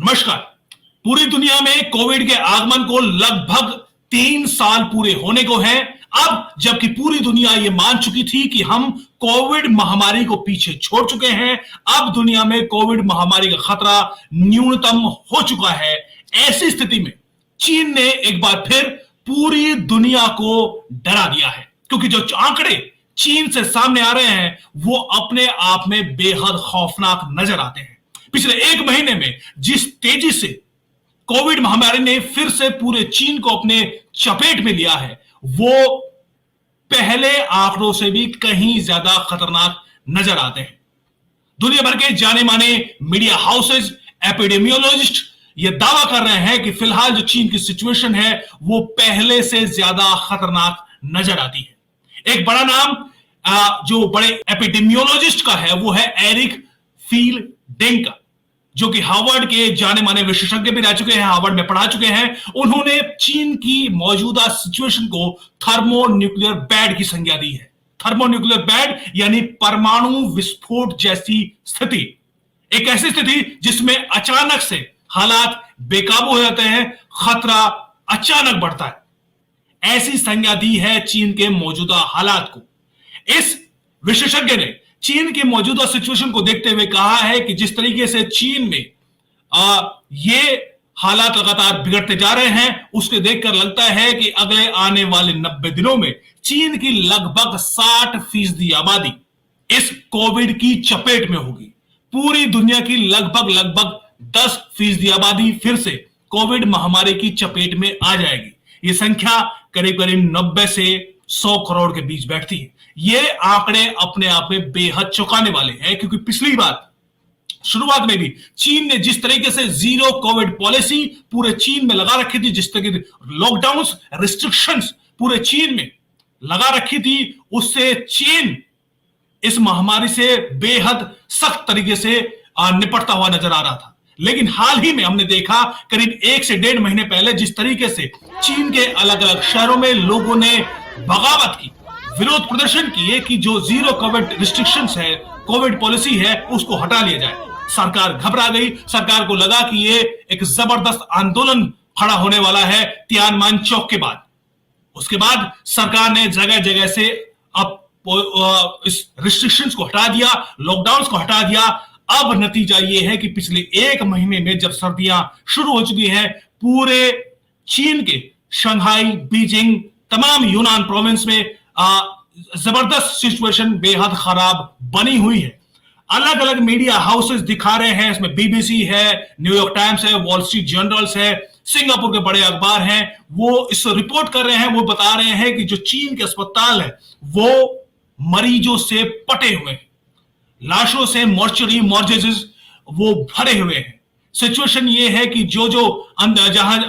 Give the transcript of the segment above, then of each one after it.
नमस्कार। पूरी दुनिया में कोविड के आगमन को लगभग 3 साल पूरे होने को हैं। अब जबकि पूरी दुनिया ये मान चुकी थी कि हम कोविड महामारी को पीछे छोड़ चुके हैं, अब दुनिया में कोविड महामारी का खतरा न्यूनतम हो चुका है। ऐसी स्थिति में चीन ने एक बार फिर पूरी दुनिया को डरा दिया है, क्योंकि जो आंकड़े चीन से सामने आ रहे हैं वो अपने आप में बेहद खौफनाक नजर आते हैं। पिछले 1 महीने में जिस तेजी से कोविड महामारी ने फिर से पूरे चीन को अपने चपेट में लिया है, वो पहले आंकड़ों से भी कहीं ज्यादा खतरनाक नजर आते हैं। दुनिया भर के जाने माने मीडिया हाउसेज, एपिडेमियोलॉजिस्ट ये दावा कर रहे हैं कि फिलहाल जो चीन की सिचुएशन है वो पहले से ज्यादा खतरनाक नजर आती है। एक बड़ा नाम जो बड़े एपिडेमियोलॉजिस्ट का है वो है एरिक फील डेंका, जो कि हार्वर्ड के जाने माने विशेषज्ञ भी रह चुके हैं, हार्वर्ड में पढ़ा चुके हैं। उन्होंने चीन की मौजूदा सिचुएशन को थर्मोन्यूक्लियर बैड की संज्ञा दी है। थर्मोन्यूक्लियर बैड यानी परमाणु विस्फोट जैसी स्थिति, एक ऐसी स्थिति जिसमें अचानक से हालात बेकाबू हो जाते हैं, खतरा अचानक बढ़ता है। ऐसी संज्ञा दी है चीन के मौजूदा हालात को। इस विशेषज्ञ ने चीन के मौजूदा सिचुएशन को देखते हुए कहा है कि जिस तरीके से चीन में ये हालात लगातार बिगड़ते जा रहे हैं, उसके देखकर लगता है कि अगले आने वाले 90 दिनों में चीन की लगभग 60% आबादी इस कोविड की चपेट में होगी। पूरी दुनिया की लगभग 10% आबादी फिर से कोविड महामारी की चपेट में आ जाएगी। ये संख्या करीब 90 से 100 करोड़ के बीच बैठती है। ये आंकड़े अपने आप में बेहद चौंकाने वाले हैं, क्योंकि पिछली बार शुरुआत में भी चीन ने जिस तरीके से जीरो कोविड पॉलिसी पूरे चीन में लगा रखी थी, जिस तरीके लॉकडाउन रिस्ट्रिक्शंस पूरे चीन में लगा रखी थी, उससे चीन इस महामारी से बेहद सख्त तरीके से निपटता हुआ नजर आ रहा था। लेकिन हाल ही में हमने देखा करीब 1 से 1.5 महीने पहले जिस तरीके से चीन के अलग अलग शहरों में लोगों ने बगावत की, विरोध प्रदर्शन किए कि जो जीरो कोविड रिस्ट्रिक्शंस है, कोविड पॉलिसी है, उसको हटा लिया जाए। सरकार घबरा गई। सरकार को लगा कि ये एक जबरदस्त आंदोलन खड़ा होने वाला है तियानमन चौक के बाद। उसके बाद सरकार ने जगह जगह से अब इस रिस्ट्रिक्शंस को हटा दिया, लॉकडाउन को हटा दिया। अब नतीजा ये है कि पिछले 1 महीने में जब सर्दियां शुरू हो चुकी हैं, पूरे चीन के शंघाई, बीजिंग, तमाम यूनान प्रोविंस में जबरदस्त सिचुएशन बेहद खराब बनी हुई है। अलग अलग मीडिया हाउसेस दिखा रहे हैं, इसमें बीबीसी है, न्यूयॉर्क टाइम्स है, वॉल स्ट्रीट जर्नल्स है, सिंगापुर के बड़े अखबार हैं, वो इस रिपोर्ट कर रहे हैं। वो बता रहे हैं कि जो चीन के अस्पताल है वो मरीजों से पटे हुए हैं, लाशों से मॉर्चरी मॉर्जेजेस वो भरे हुए हैं। सिचुएशन ये है कि जो जहां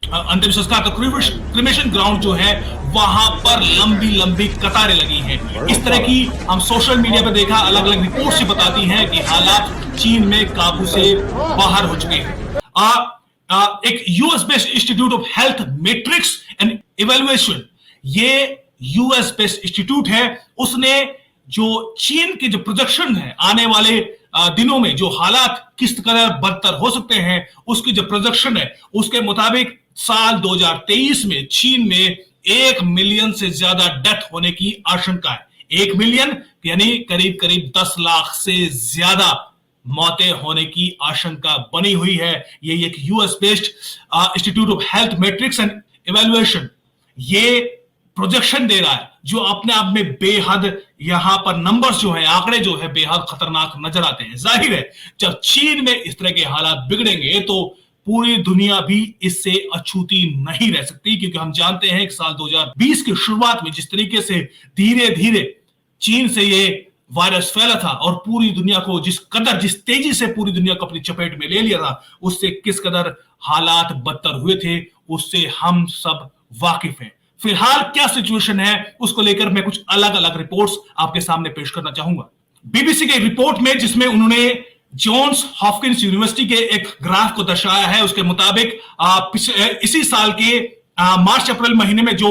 अंतिम संस्कार का क्रिमेशन ग्राउंड जो है वहां पर लंबी कतारें लगी हैं। इस तरह की हम सोशल मीडिया पर देखा, अलग अलग रिपोर्ट्स ही बताती हैं कि हालात चीन में काबू से बाहर हो चुके हैं। एक US based institute of health matrix and evaluation, ये यूएस बेस्ड इंस्टीट्यूट है, उसने जो चीन के जो प्रोजेक्शन है आने वाले दिनों में जो हालात किस कदर बदतर हो सकते हैं, उसकी जो प्रोजेक्शन है उसके मुताबिक साल 2023 में चीन में 1 मिलियन से ज्यादा डेथ होने की आशंका है। 1 मिलियन यानी करीब 10 लाख से ज्यादा मौतें होने की आशंका बनी हुई है। ये एक US based institute of health matrix and evaluation ये प्रोजेक्शन दे रहा है, जो अपने आप में बेहद यहां पर नंबर्स जो है, आंकड़े जो है बेहद खतरनाक नजर आते हैं। जाहिर है जब चीन में इस तरह के हालात बिगड़ेंगे तो पूरी दुनिया भी इससे अछूती नहीं रह सकती, क्योंकि हम जानते हैं कि साल 2020 की शुरुआत में जिस तरीके से धीरे धीरे चीन से ये वायरस फैला था और पूरी दुनिया को जिस तेजी से पूरी दुनिया को अपनी चपेट में ले लिया था, उससे किस कदर हालात बदतर हुए थे उससे हम सब वाकिफ हैं। फिलहाल क्या सिचुएशन है उसको लेकर मैं कुछ अलग अलग रिपोर्ट्स आपके सामने पेश करना चाहूंगा। बीबीसी के रिपोर्ट में जिसमें उन्होंने जॉन्स हॉपकिंस यूनिवर्सिटी के एक ग्राफ को दर्शाया है, उसके मुताबिक इसी साल के मार्च अप्रैल महीने में जो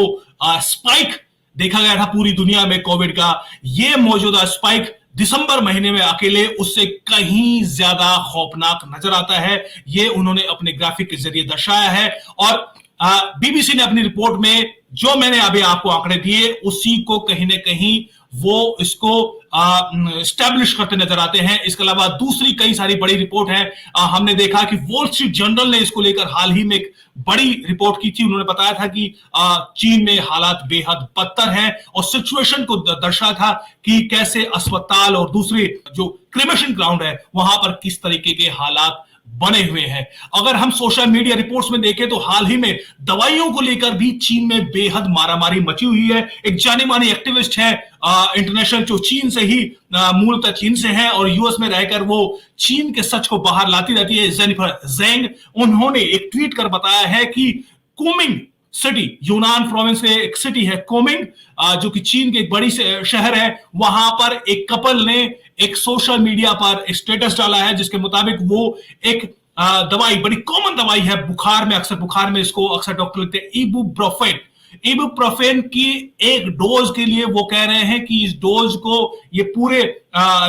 स्पाइक देखा गया था पूरी दुनिया में कोविड का, ये मौजूदा स्पाइक दिसंबर महीने में अकेले उससे कहीं ज्यादा खौफनाक नजर आता है। ये उन्होंने अपने ग्राफिक के जरिए दर्शाया है। और बीबीसी ने अपनी रिपोर्ट में जो मैंने अभी आपको आंकड़े दिए उसी को कहीं ना कहीं वो इसको स्टैब्लिश करते नजर आते हैं। इसके अलावा दूसरी कई सारी बड़ी रिपोर्ट है। हमने देखा कि वॉल स्ट्रीट जर्नल ने इसको लेकर हाल ही में एक बड़ी रिपोर्ट की थी। उन्होंने बताया था कि चीन में हालात बेहद बदतर हैं और सिचुएशन को दर्शाया था कि कैसे अस्पताल और दूसरे जो क्रिमेशन ग्राउंड है वहां पर किस तरीके के हालात बने हुए हैं। अगर हम सोशल मीडिया रिपोर्ट्स में देखें तो हाल ही में दवाइयों को लेकर भी चीन में बेहद मारामारी मची हुई है। एक जानी मानी एक्टिविस्ट है इंटरनेशनल, जो चीन से ही मूलतः चीन से है और यूएस में रहकर वो चीन के सच को बाहर लाती रहती है, जेनिफर जेंग। उन्होंने एक ट्वीट कर बताया है कि कुमिंग सिटी, यूनान प्रोविंस में एक सिटी है कुमिंग, जो कि चीन के एक बड़ी शहर है, वहां पर एक कपल ने एक सोशल मीडिया पर एक स्टेटस डाला है जिसके मुताबिक वो एक दवाई, बड़ी कॉमन दवाई है बुखार में, अक्सर बुखार में इसको अक्सर डॉक्टर लिखते हैं इबुप्रोफेन। इबुप्रोफेन की एक डोज के लिए वो कह रहे हैं कि इस डोज को ये पूरे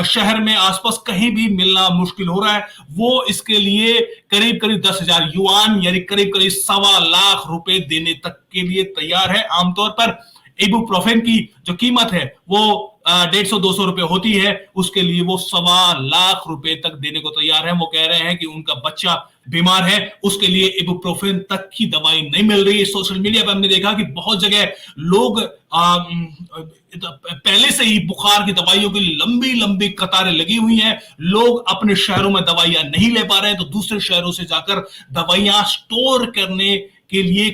शहर में आसपास कहीं भी मिलना मुश्किल हो रहा है। वो इसके लिए करीब करीब 10,000 युआन यानी करीब करीब 1.25 लाख रुपए देने तक के लिए तैयार है। आमतौर पर इबुप्रोफेन की जो कीमत है वो 150-200 रुपए होती है, उसके लिए वो 1.25 लाख रुपए तक देने को तैयार है। वो कह रहे हैं कि उनका बच्चा बीमार है, उसके लिए इबुप्रोफेन तक की दवाई नहीं मिल रही है। सोशल मीडिया पर हमने देखा कि बहुत जगह लोग पहले से ही बुखार की दवाइयों की लंबी लंबी कतारें लगी हुई हैं। लोग अपने शहरों में दवाइयां नहीं ले पा रहे हैं तो दूसरे शहरों से जाकर दवाइयां स्टोर करने के लिए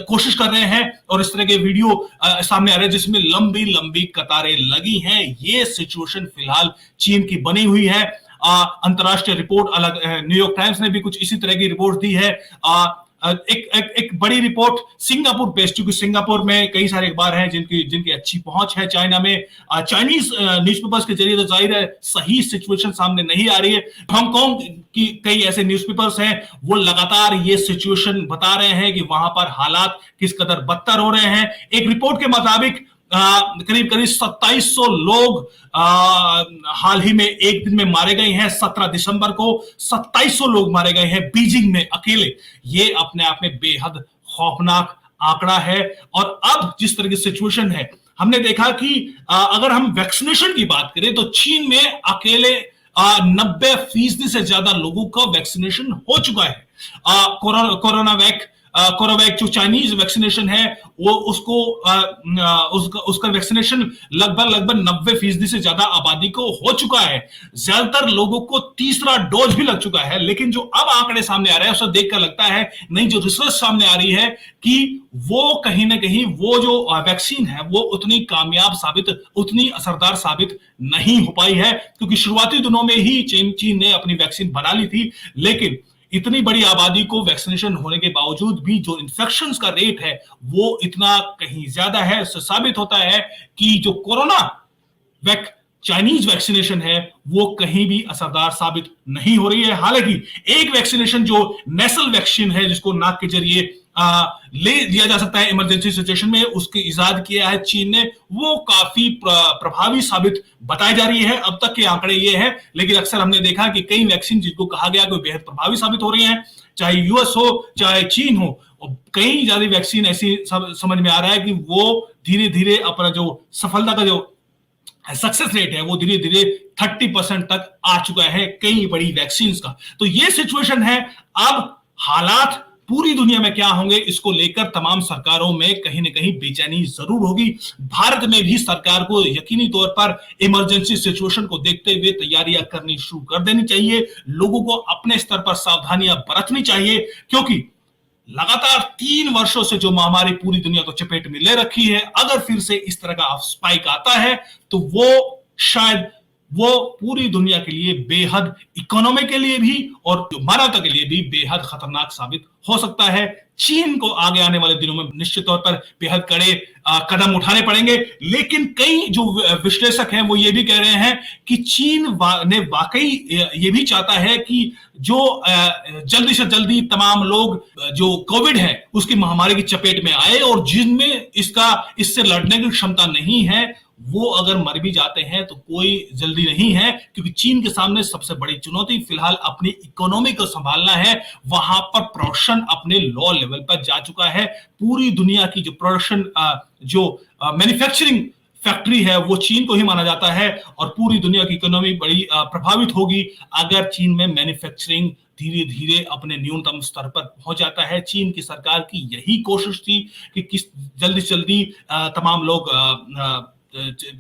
कोशिश कर रहे हैं और इस तरह के वीडियो सामने आ रहे हैं जिसमें लंबी लंबी कतारें लगी हैं। ये सिचुएशन फिलहाल चीन की बनी हुई है। अंतरराष्ट्रीय रिपोर्ट अलग, न्यूयॉर्क टाइम्स ने भी कुछ इसी तरह की रिपोर्ट दी है। एक बड़ी रिपोर्ट सिंगापुर बेस्ड, क्योंकि सिंगापुर में कई सारे अखबार हैं जिनकी अच्छी पहुंच है चाइना में। चाइनीज न्यूज़पेपर्स के जरिए तो जाहिर है सही सिचुएशन सामने नहीं आ रही है। हांगकांग की कई ऐसे न्यूज़पेपर्स हैं वो लगातार ये सिचुएशन बता रहे हैं कि वहां पर हालात किस कदर बदतर हो रहे हैं। एक रिपोर्ट के मुताबिक करीब करीब 2700 लोग हाल ही में एक दिन में मारे गए हैं। 17 दिसंबर को 2700 लोग मारे गए हैं बीजिंग में अकेले। ये अपने आप में बेहद खौफनाक आंकड़ा है। और अब जिस तरह की सिचुएशन है, हमने देखा कि अगर हम वैक्सीनेशन की बात करें तो चीन में अकेले 90% से ज्यादा लोगों का वैक्सीनेशन हो चुका है। कोरोवैक जो चाइनीज वैक्सीनेशन है वो उसका वैक्सीनेशन लगभग 90% से ज्यादा आबादी को हो चुका है। ज्यादातर लोगों को तीसरा डोज भी लग चुका है। लेकिन जो अब आंकड़े सामने आ रहे हैं उसे देखकर लगता है, नहीं, जो रिसर्च सामने आ रही है कि वो कहीं ना कहीं वो जो वैक्सीन है वो उतनी कामयाब साबित, उतनी असरदार साबित नहीं हो पाई है। क्योंकि शुरुआती दिनों में ही चीन ने अपनी वैक्सीन बना ली थी, लेकिन इतनी बड़ी आबादी को वैक्सीनेशन होने के बावजूद भी जो इन्फेक्शंस का रेट है वो इतना कहीं ज्यादा है। इससे साबित होता है कि जो कोरोना चाइनीज वैक्सीनेशन है वो कहीं भी असरदार साबित नहीं हो रही है। हालांकि एक वैक्सीनेशन जो नेसल वैक्सीन है, जिसको नाक के जरिए ले लिया जा सकता है इमरजेंसी सिचुएशन में, उसकी इजाद किया है चीन ने, वो काफी प्रभावी साबित बताई जा रही है। अब तक के आंकड़े ये हैं, लेकिन अक्सर हमने देखा कि कई वैक्सीन जिनको कहा गया कि बेहद प्रभावी साबित हो रही हैं, चाहे यूएस हो चाहे चीन हो, और कई ज्यादा वैक्सीन ऐसी समझ में आ रहा है कि वो धीरे धीरे अपना जो सफलता का जो सक्सेस रेट है वो धीरे धीरे 30% तक आ चुका है कई बड़ी वैक्सीन का। तो ये सिचुएशन है। अब हालात पूरी दुनिया में क्या होंगे इसको लेकर तमाम सरकारों में कहीं ना कहीं बेचैनी जरूर होगी। भारत में भी सरकार को यकीनी तौर पर इमरजेंसी सिचुएशन को देखते हुए तैयारियां करनी शुरू कर देनी चाहिए। लोगों को अपने स्तर पर सावधानियां बरतनी चाहिए, क्योंकि लगातार 3 वर्षों से जो महामारी पूरी दुनिया को चपेट में ले रखी है, अगर फिर से इस तरह का स्पाइक आता है तो वो शायद वो पूरी दुनिया के लिए बेहद, इकोनॉमी के लिए भी और मानवता के लिए भी बेहद खतरनाक साबित हो सकता है। चीन को आगे आने वाले दिनों में निश्चित तौर पर बेहद कड़े कदम उठाने पड़ेंगे। लेकिन कई जो विश्लेषक हैं वो ये भी कह रहे हैं कि चीन ने वाकई ये भी चाहता है कि जो जल्दी से जल्दी तमाम लोग जो कोविड है उसकी महामारी की चपेट में आए, और जिनमें इससे लड़ने की क्षमता नहीं है वो अगर मर भी जाते हैं तो कोई जल्दी नहीं है, क्योंकि चीन के सामने सबसे बड़ी चुनौती फिलहाल अपनी इकोनॉमी को संभालना है। वहां पर प्रोडक्शन अपने लो लेवल पर जा चुका है। पूरी दुनिया की जो प्रोडक्शन जो मैन्युफैक्चरिंग फैक्ट्री है वो चीन को ही माना जाता है, और पूरी दुनिया की इकोनॉमी बड़ी प्रभावित होगी अगर चीन में मैन्युफैक्चरिंग धीरे धीरे अपने न्यूनतम स्तर पर पहुंच जाता है। चीन की सरकार की यही कोशिश थी कि किस जल्दी से जल्दी तमाम लोग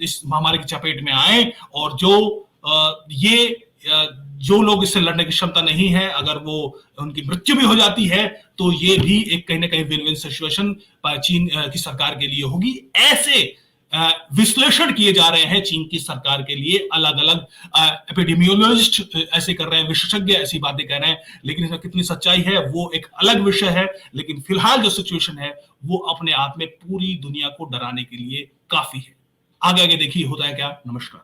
इस महामारी की चपेट में आए, और जो लोग इससे लड़ने की क्षमता नहीं है अगर वो उनकी मृत्यु भी हो जाती है तो ये भी एक कहीं ना कहीं विन विन सिचुएशन चीन की सरकार के लिए होगी। ऐसे विश्लेषण किए जा रहे हैं चीन की सरकार के लिए। अलग अलग एपिडेमियोलॉजिस्ट ऐसे कर रहे हैं, विशेषज्ञ ऐसी बातें कह रहे हैं, लेकिन इसमें कितनी सच्चाई है वो एक अलग विषय है। लेकिन फिलहाल जो सिचुएशन है वो अपने आप में पूरी दुनिया को डराने के लिए काफी है। आगे आगे देखिए होता है क्या। नमस्कार।